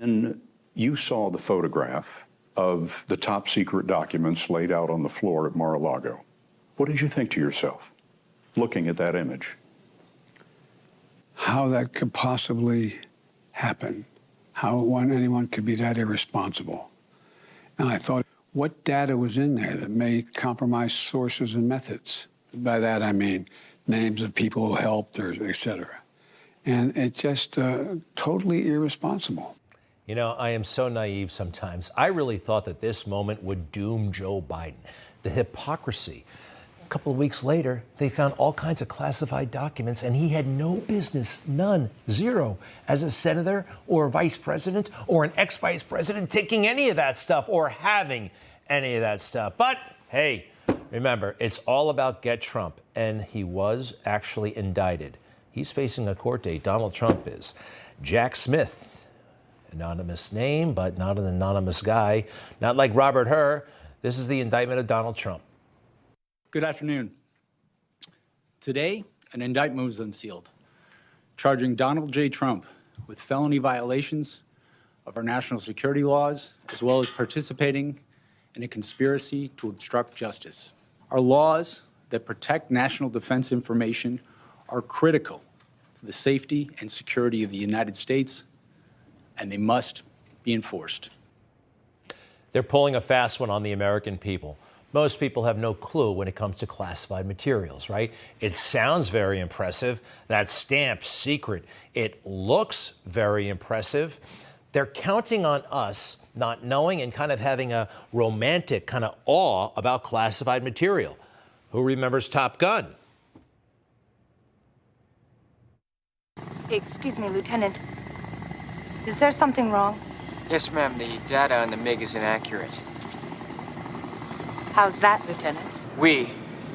And you saw the photograph of the top secret documents laid out on the floor at Mar-a-Lago. What did you think to yourself, looking at that image? How that could possibly happen, how anyone could be that irresponsible. And I thought, what data was in there that may compromise sources and methods? By that I mean names of people who helped, or et cetera. And it's just totally irresponsible. You know, I am so naive sometimes. I really thought that this moment would doom Joe Biden. The hypocrisy. A couple of weeks later, they found all kinds of classified documents, and he had no business, none, zero, as a senator or a vice president or an ex-vice president taking any of that stuff or having any of that stuff. But hey, remember, it's all about get Trump, and he was actually indicted. He's facing a court date, Donald Trump is. Jack Smith, anonymous name, but not an anonymous guy, not like Robert Hur. This is the indictment of Donald Trump. Good afternoon. Today, an indictment was unsealed, charging Donald J. Trump with felony violations of our national security laws, as well as participating in a conspiracy to obstruct justice. Our laws that protect national defense information are critical for the safety and security of the United States, and they must be enforced. They're pulling a fast one on the American people. Most people have no clue when it comes to classified materials, right? It sounds very impressive. That stamped secret. It looks very impressive. They're counting on us not knowing and kind of having a romantic kind of awe about classified material. Who remembers Top Gun? Excuse me, Lieutenant. Is there something wrong? Yes, ma'am. The data on the MiG is inaccurate. How's that, Lieutenant? We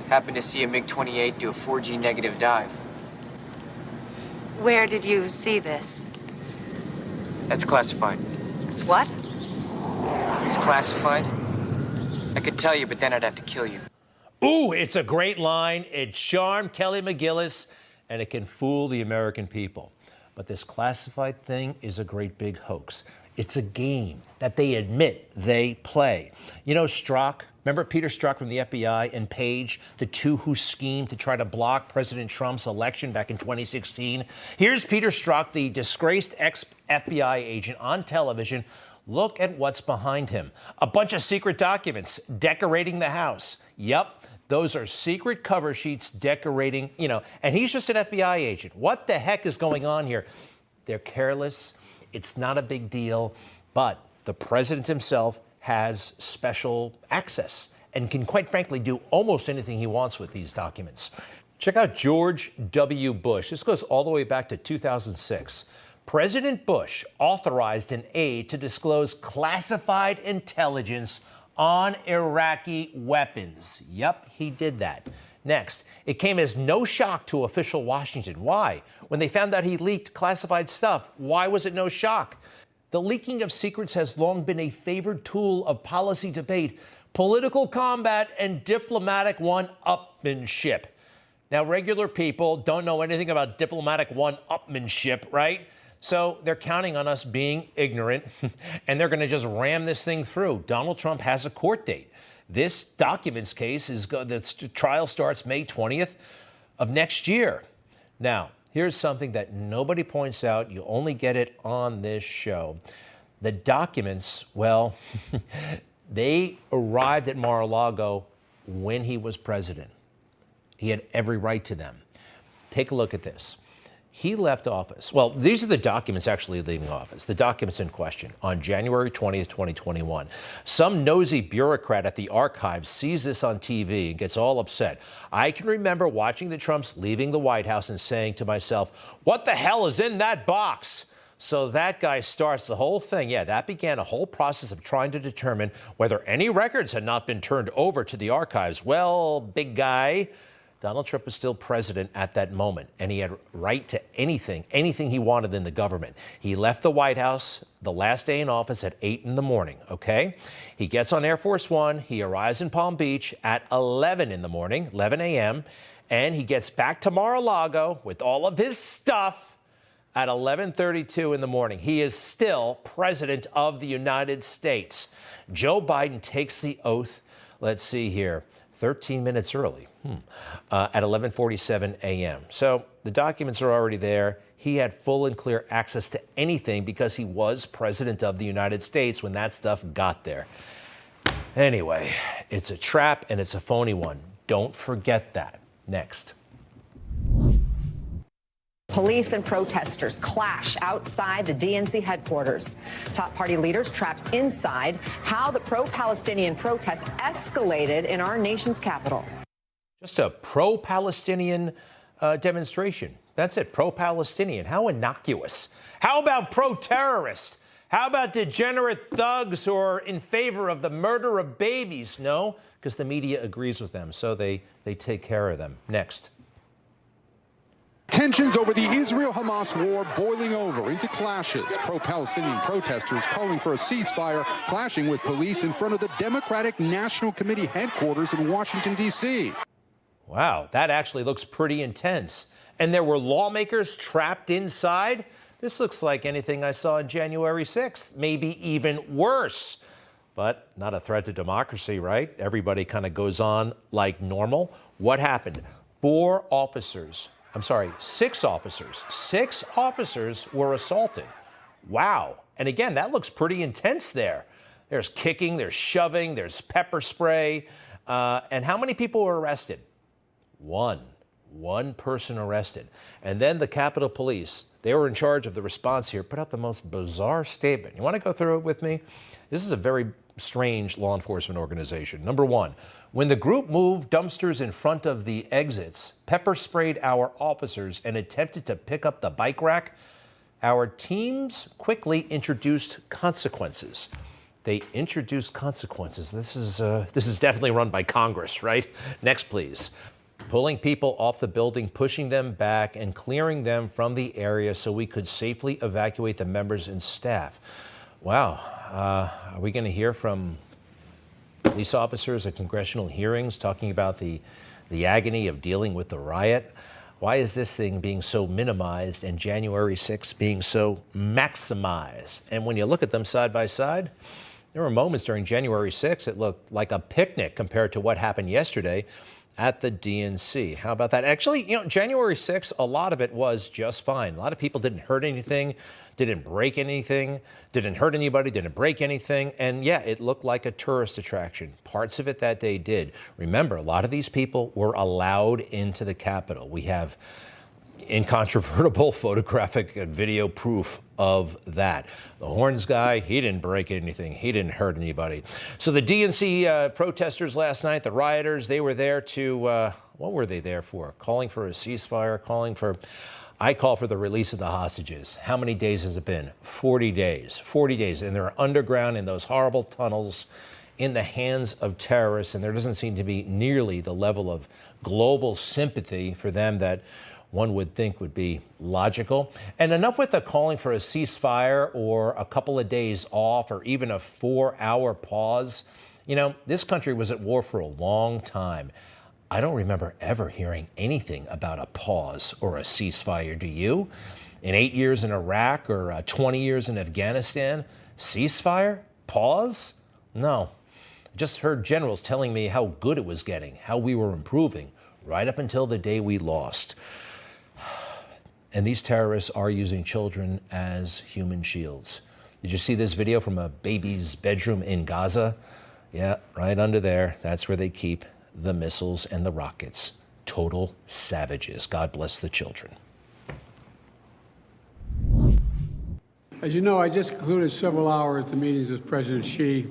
happened to see a MiG-28 do a 4G negative dive. Where did you see this? That's classified. It's what? It's classified. I could tell you, but then I'd have to kill you. Ooh, it's a great line. It charmed Kelly McGillis, and it can fool the American people. But this classified thing is a great big hoax. It's a game that they admit they play. You know Strzok? Remember Peter Strzok from the FBI and Page, the two who schemed to try to block President Trump's election back in 2016? Here's Peter Strzok, the disgraced ex-FBI agent on television. Look at what's behind him. A bunch of secret documents decorating the House. Yep, those are secret cover sheets decorating, and he's just an FBI agent. What the heck is going on here? They're careless. It's not a big deal, but the president himself has special access and can, quite frankly, do almost anything he wants with these documents. Check out George W. Bush. This goes all the way back to 2006. President Bush authorized an aide to disclose classified intelligence on Iraqi weapons. Yep, he did that. Next, it came as no shock to official Washington. Why? When they found out he leaked classified stuff, why was it no shock? The leaking of secrets has long been a favored tool of policy debate, political combat, and diplomatic one-upmanship. Now, regular people don't know anything about diplomatic one-upmanship, right? So they're counting on us being ignorant, and they're going to just ram this thing through. Donald Trump has a court date. This documents case the trial starts May 20th of next year. Now, here's something that nobody points out. You only get it on this show. The documents, well, they arrived at Mar-a-Lago when he was president. He had every right to them. Take a look at this. He left office. Well, these are the documents actually leaving office, the documents in question, on January 20th, 2021. Some nosy bureaucrat at the archives sees this on TV and gets all upset. I can remember watching the Trumps leaving the White House and saying to myself, what the hell is in that box? So that guy starts the whole thing. Yeah, that began a whole process of trying to determine whether any records had not been turned over to the archives. Well, big guy, Donald Trump was still president at that moment, and he had right to anything he wanted in the government. He left the White House the last day in office at 8 in the morning, okay? He gets on Air Force One. He arrives in Palm Beach at 11 in the morning, 11 a.m., and he gets back to Mar-a-Lago with all of his stuff at 11:32 in the morning. He is still president of the United States. Joe Biden takes the oath, let's see here, 13 minutes early, at 11:47 a.m. So the documents are already there. He had full and clear access to anything because he was president of the United States when that stuff got there. Anyway, it's a trap and it's a phony one. Don't forget that. Next. Police and protesters clash outside the DNC headquarters. Top party leaders trapped inside. How the pro-Palestinian protests escalated in our nation's capital. Just a pro-Palestinian demonstration. That's it, pro-Palestinian. How innocuous. How about pro-terrorist? How about degenerate thugs who are in favor of the murder of babies? No, because the media agrees with them, so they take care of them. Next. Tensions over the Israel-Hamas war boiling over into clashes. Pro-Palestinian protesters calling for a ceasefire, clashing with police in front of the Democratic National Committee headquarters in Washington, D.C. Wow, that actually looks pretty intense. And there were lawmakers trapped inside? This looks like anything I saw on January 6th, maybe even worse. But not a threat to democracy, right? Everybody kind of goes on like normal. What happened? Six officers were assaulted. Wow. And again, that looks pretty intense there. There's kicking, there's shoving, there's pepper spray. And how many people were arrested? One person arrested. And then the Capitol Police, they were in charge of the response here, put out the most bizarre statement. You want to go through it with me? This is a very strange law enforcement organization. Number one, when the group moved dumpsters in front of the exits, pepper sprayed our officers, and attempted to pick up the bike rack, our teams quickly introduced consequences. They introduced consequences. This is definitely run by Congress, right? Next, please. Pulling people off the building, pushing them back, and clearing them from the area so we could safely evacuate the members and staff. Wow. Are we going to hear from police officers at congressional hearings talking about the agony of dealing with the riot? Why is this thing being so minimized and January 6th being so maximized? And when you look at them side by side, there were moments during January 6th it looked like a picnic compared to what happened yesterday at the DNC. How about that? Actually, January 6th, a lot of it was just fine. A lot of people didn't hurt anything, didn't break anything, didn't hurt anybody, didn't break anything. And yeah, it looked like a tourist attraction. Parts of it that day did. Remember, a lot of these people were allowed into the Capitol. We have incontrovertible photographic and video proof of that. The horns guy, he didn't break anything. He didn't hurt anybody. So the DNC protesters last night, the rioters, they were there to, what were they there for? Calling for a ceasefire, I call for the release of the hostages. How many days has it been? 40 days. 40 days. And they're underground in those horrible tunnels in the hands of terrorists. And there doesn't seem to be nearly the level of global sympathy for them that one would think would be logical. And enough with the calling for a ceasefire or a couple of days off or even a 4-hour pause. This country was at war for a long time. I don't remember ever hearing anything about a pause or a ceasefire. Do you? In 8 years in Iraq or 20 years in Afghanistan, ceasefire? Pause? No. I just heard generals telling me how good it was getting, how we were improving, right up until the day we lost. And these terrorists are using children as human shields. Did you see this video from a baby's bedroom in Gaza? Yeah, right under there. That's where they keep the missiles and the rockets. Total savages. God bless the children. As you know, I just concluded several hours of meetings with President Xi,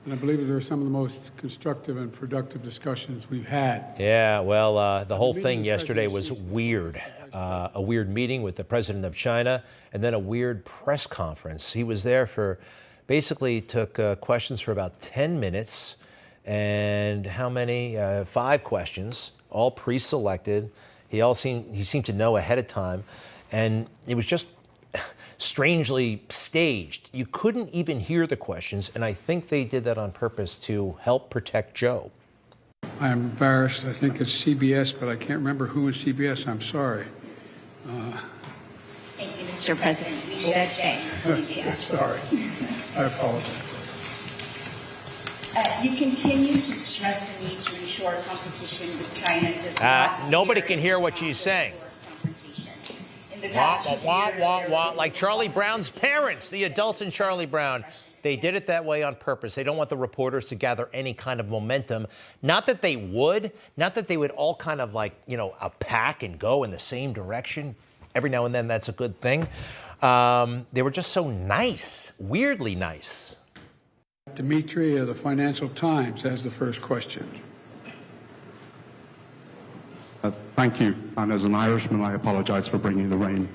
and I believe there were some of the most constructive and productive discussions we've had. Yeah, well, the whole thing yesterday was weird. A weird meeting with the president of China, and then a weird press conference. He was there basically took questions for about 10 minutes, and how many? 5 questions, all pre-selected. He seemed to know ahead of time, and it was just strangely staged. You couldn't even hear the questions, and I think they did that on purpose to help protect Joe. I am embarrassed. I think it's CBS, but I can't remember who is CBS. I'm sorry. Thank you, Mr. President. We should thank. Sorry. I apologize. You continue to stress the need to ensure competition with China does not. Nobody can hear what she's saying. Wah, wah, wah, wah, like Charlie Brown's parents, the adults in Charlie Brown. They did it that way on purpose. They don't want the reporters to gather any kind of momentum. Not that they would all kind of like, a pack and go in the same direction. Every now and then, that's a good thing. They were just so nice, weirdly nice. Dimitri of the Financial Times has the first question. Thank you. And as an Irishman, I apologize for bringing the rain.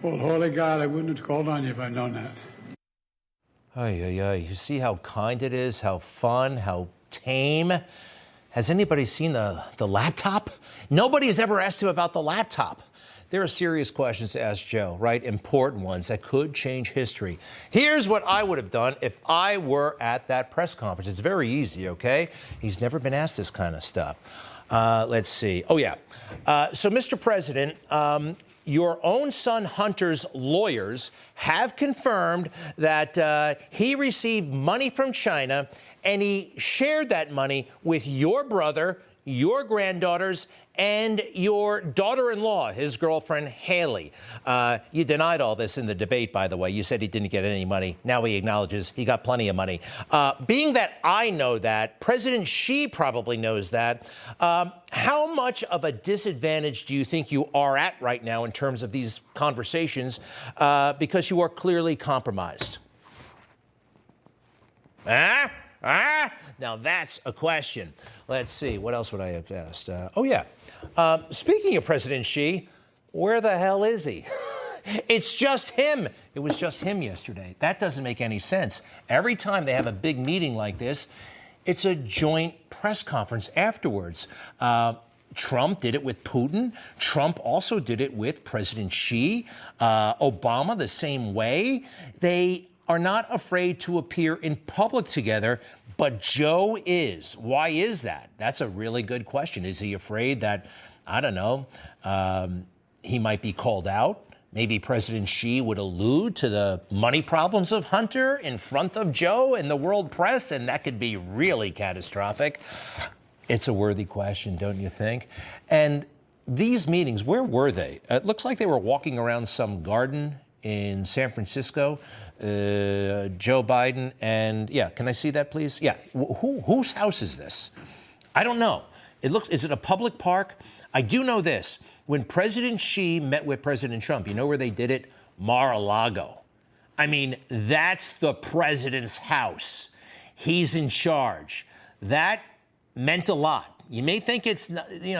Well, holy God, I wouldn't have called on you if I'd known that. You see how kind it is, how fun, how tame. Has anybody seen the laptop? Nobody has ever asked him about the laptop. There are serious questions to ask Joe, right? Important ones that could change history. Here's what I would have done if I were at that press conference. It's very easy, okay? He's never been asked this kind of stuff. Let's see. Oh, yeah. So, Mr. President, your own son Hunter's lawyers have confirmed that he received money from China and he shared that money with your brother, your granddaughters, and your daughter-in-law, his girlfriend, Haley. You denied all this in the debate, by the way. You said he didn't get any money. Now he acknowledges he got plenty of money. Being that I know that, President Xi probably knows that. How much of a disadvantage do you think you are at right now in terms of these conversations because you are clearly compromised? Now that's a question. Let's see. What else would I have asked? Speaking of President Xi, where the hell is he? It's just him. It was just him yesterday. That doesn't make any sense. Every time they have a big meeting like this, it's a joint press conference afterwards. Trump did it with Putin. Trump also did it with President Xi. Obama the same way. They are not afraid to appear in public together, but Joe is. Why is that? That's a really good question. Is he afraid that, I don't know, he might be called out? Maybe President Xi would allude to the money problems of Hunter in front of Joe and the world press, and that could be really catastrophic. It's a worthy question, don't you think? And these meetings, where were they? It looks like they were walking around some garden in San Francisco. Joe Biden and, can I see that, please? Yeah, whose house is this? I don't know. Is it a public park? I do know this. When President Xi met with President Trump, you know where they did it? Mar-a-Lago. I mean, that's the president's house. He's in charge. That meant a lot. You may think it's,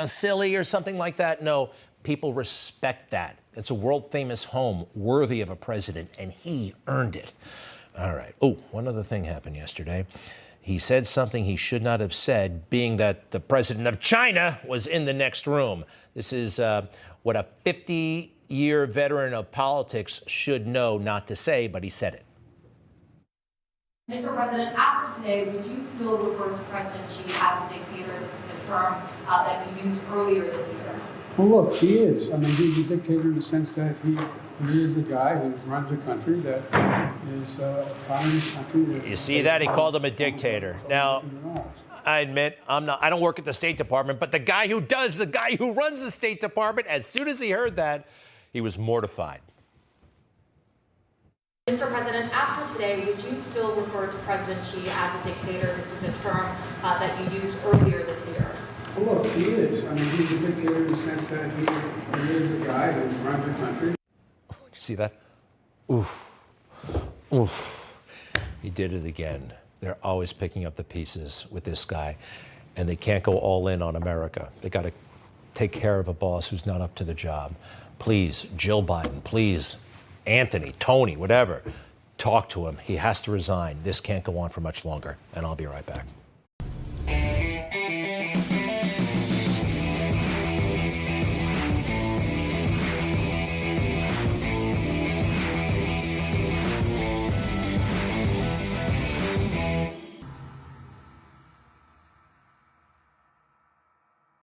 silly or something like that. No, people respect that. It's a world-famous home worthy of a president, and he earned it. All right. Oh, one other thing happened yesterday. He said something he should not have said, being that the president of China was in the next room. This is what a 50-year veteran of politics should know not to say, but he said it. Mr. President, after today, would you still refer to President Xi as a dictator? This is a term that you used earlier this year. Well, look, he is. I mean, he's a dictator in the sense that he is a guy who runs a country that is a communist country. You see that? He called him a dictator. Now, I admit, I don't work at the State Department, but the guy who runs the State Department, as soon as he heard that, he was mortified. Mr. President, after today, would you still refer to President Xi as a dictator? This is a term that you used earlier this year. Well, look, he is. I mean, he's a dictator in the sense that he is a guy who runs a country. You see that? Oof. Oof. He did it again. They're always picking up the pieces with this guy, and they can't go all in on America. They got to take care of a boss who's not up to the job. Please, Jill Biden, please, Anthony, Tony, whatever, talk to him. He has to resign. This can't go on for much longer, and I'll be right back.